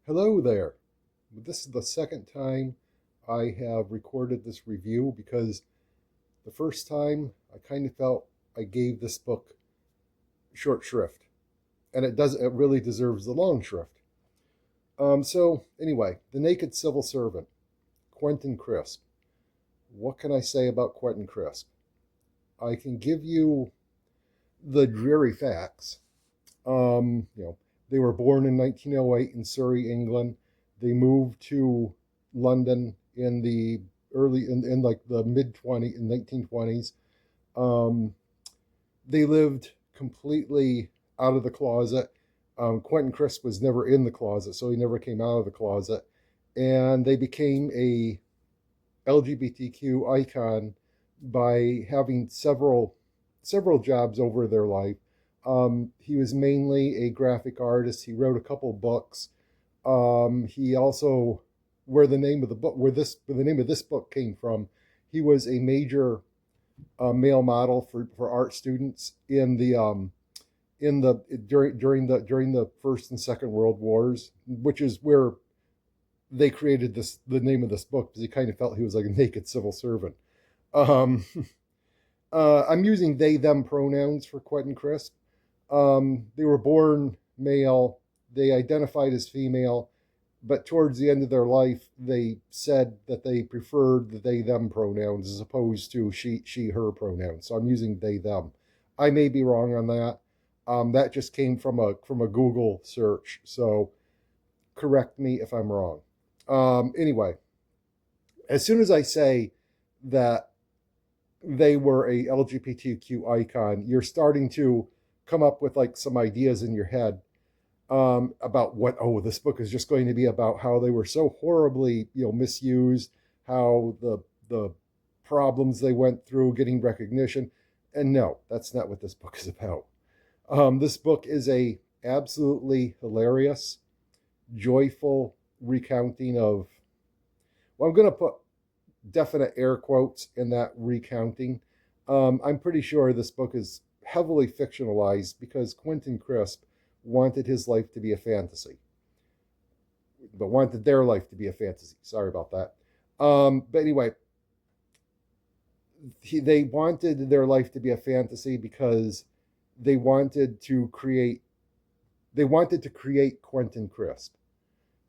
Hello there. This is the second time I have recorded this review because the first time I kind of felt I gave this book short shrift, and it really deserves the long shrift. So anyway, The Naked Civil Servant, Quentin Crisp. What can I say about Quentin Crisp? I can give you the dreary facts. Um, you know, they were born in 1908 in Surrey, England. They moved to London in the in like the mid 20 in 1920s. Um, they lived completely out of the closet. Quentin Crisp was never in the closet, so he never came out of the closet, and they became a LGBTQ icon by having several jobs over their life. He was mainly a graphic artist. He wrote a couple books. He also, where the name of this book came from, he was a major male model for art students in the during the First and Second World Wars, which is where they created the name of this book because he kind of felt he was like a naked civil servant. Um, I'm using they them pronouns for Quentin Crisp. They were born male. They identified as female, but towards the end of their life, they said that they preferred the they them pronouns as opposed to she her pronouns. So I'm using they them. I may be wrong on that. That just came from a Google search. So correct me if I'm wrong. Anyway, as soon as I say that they were a LGBTQ icon, you're starting to come up with like some ideas in your head about what, oh, this book is just going to be about how they were so horribly, misused, how the problems they went through getting recognition. And no, that's not what this book is about. This book is a absolutely hilarious, joyful recounting of, well, I'm going to put definite air quotes in that recounting. I'm pretty sure this book is heavily fictionalized because Quentin Crisp wanted his life to be a fantasy, but wanted their life to be a fantasy. Sorry about that. But anyway, they wanted their life to be a fantasy because they wanted to create Quentin Crisp.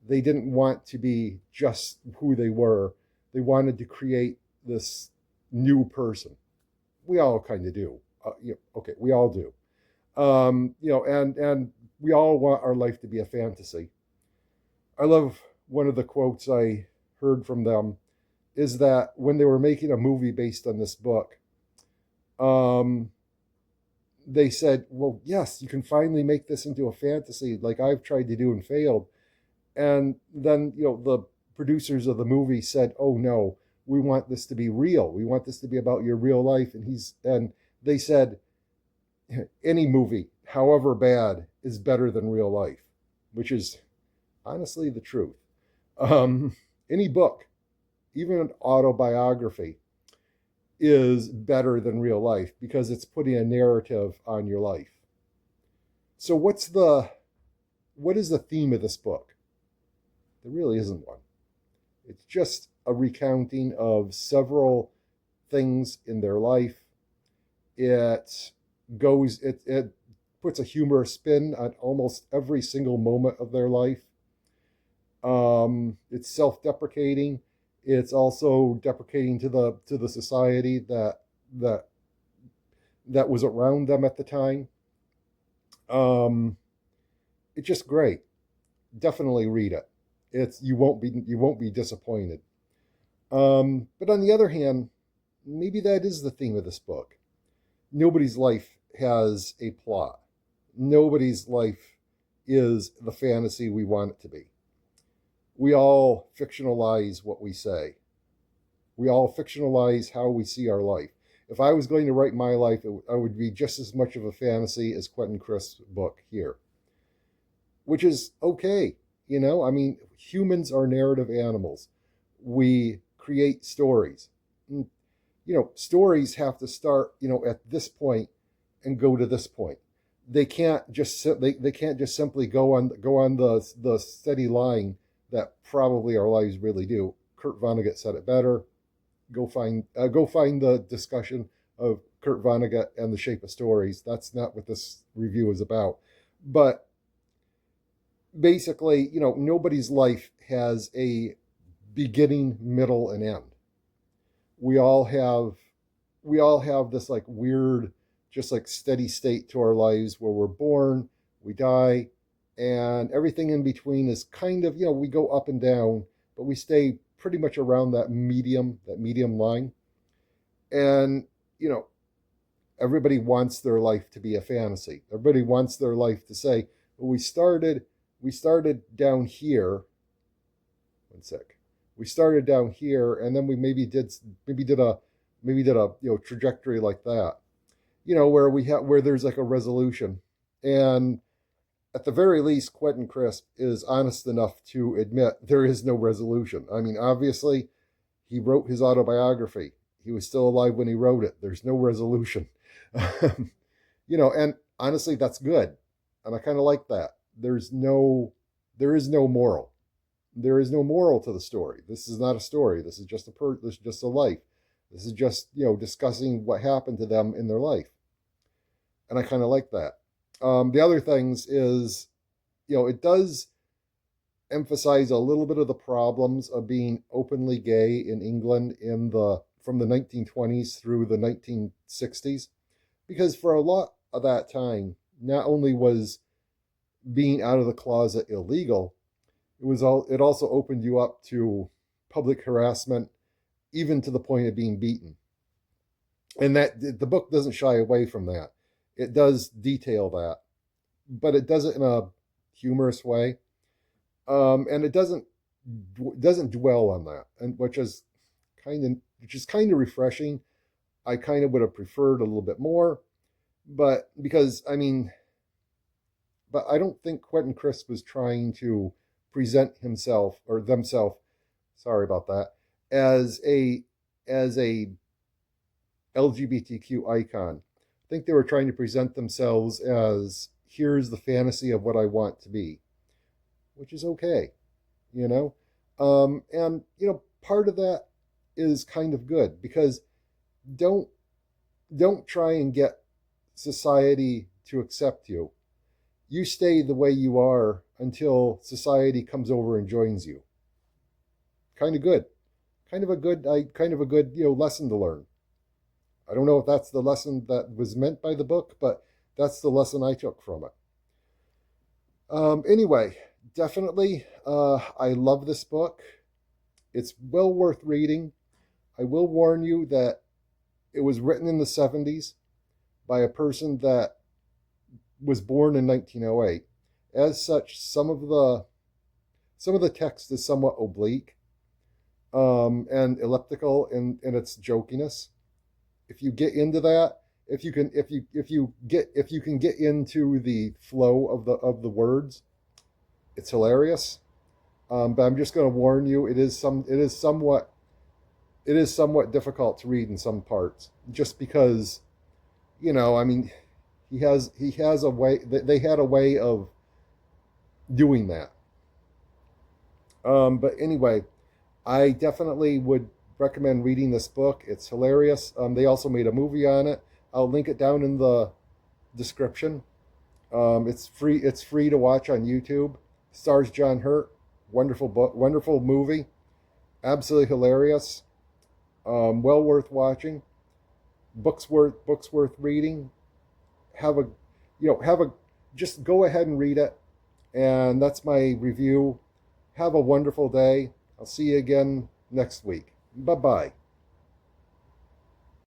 They didn't want to be just who they were. They wanted to create this new person. We all kind of do. Okay, we all do. And we all want our life to be a fantasy. I love one of the quotes I heard from them is that when they were making a movie based on this book, um, they said, "Well, yes, you can finally make this into a fantasy, like I've tried to do and failed." And then, the producers of the movie said, "Oh no, we want this to be real. We want this to be about your real life." And they said, "Any movie, however bad, is better than real life," which is honestly the truth. Any book, even an autobiography, is better than real life because it's putting a narrative on your life. So what is the theme of this book? There really isn't one. It's just a recounting of several things in their life. It puts a humorous spin on almost every single moment of their life. It's self-deprecating. It's also deprecating to the society that that was around them at the time. Um, it's just great. Definitely read it. It's you won't be disappointed. But on the other hand, maybe that is the theme of this book. Nobody's life has a plot. Nobody's life is the fantasy we want it to be. We all fictionalize what we say. We all fictionalize how we see our life. If I was going to write my life, I would be just as much of a fantasy as Quentin Crisp's book here, which is okay. I mean, humans are narrative animals. We create stories. Stories have to start, at this point and go to this point. they can't just simply go on the steady line that probably our lives really do. Kurt Vonnegut said it better. Go find the discussion of Kurt Vonnegut and The Shape of Stories. That's not what this review is about. But basically, nobody's life has a beginning, middle, and end. We all have this like weird, just like steady state to our lives where we're born, we die, and everything in between is kind of, we go up and down, but we stay pretty much around that medium line. And, everybody wants their life to be a fantasy. Everybody wants their life to say, well, we started down here. One sec. We started down here, and then we maybe did a trajectory like that. Where there's like a resolution. And at the very least, Quentin Crisp is honest enough to admit there is no resolution. I mean, obviously, he wrote his autobiography. He was still alive when he wrote it. There's no resolution. And honestly, that's good. And I kind of like that. There is no moral. There is no moral to the story. This is not a story. This is just a life. This is just, discussing what happened to them in their life. And I kind of like that. The other things is, it does emphasize a little bit of the problems of being openly gay in England from the 1920s through the 1960s. Because for a lot of that time, not only was being out of the closet illegal, it also opened you up to public harassment, even to the point of being beaten. And that the book doesn't shy away from that. It does detail that, but it does it in a humorous way, and it doesn't dwell on that, and which is kind of refreshing. I kind of would have preferred a little bit more, but but I don't think Quentin Crisp was trying to present himself or themselves. Sorry about that. As a LGBTQ icon. I think they were trying to present themselves as, here's the fantasy of what I want to be, which is okay, and part of that is kind of good, because don't try and get society to accept you. You stay the way you are until society comes over and joins you. Kind of good. Kind of a good lesson to learn. I don't know if that's the lesson that was meant by the book, but that's the lesson I took from it. Anyway, definitely, I love this book. It's well worth reading. I will warn you that it was written in the 70s by a person that was born in 1908. As such, some of the text is somewhat oblique, and elliptical in its jokiness. If you get into that, if you can get into the flow of the words, it's hilarious. But I'm just going to warn you, it is somewhat difficult to read in some parts, just because, he has a way. They had a way of doing that. But anyway, I definitely would recommend reading this book. It's hilarious. They also made a movie on it. I'll link it down in the description. It's free. It's free to watch on YouTube. Stars John Hurt. Wonderful book. Wonderful movie. Absolutely hilarious. Well worth watching. Books worth reading. Just go ahead and read it. And that's my review. Have a wonderful day. I'll see you again next week. Bye-bye.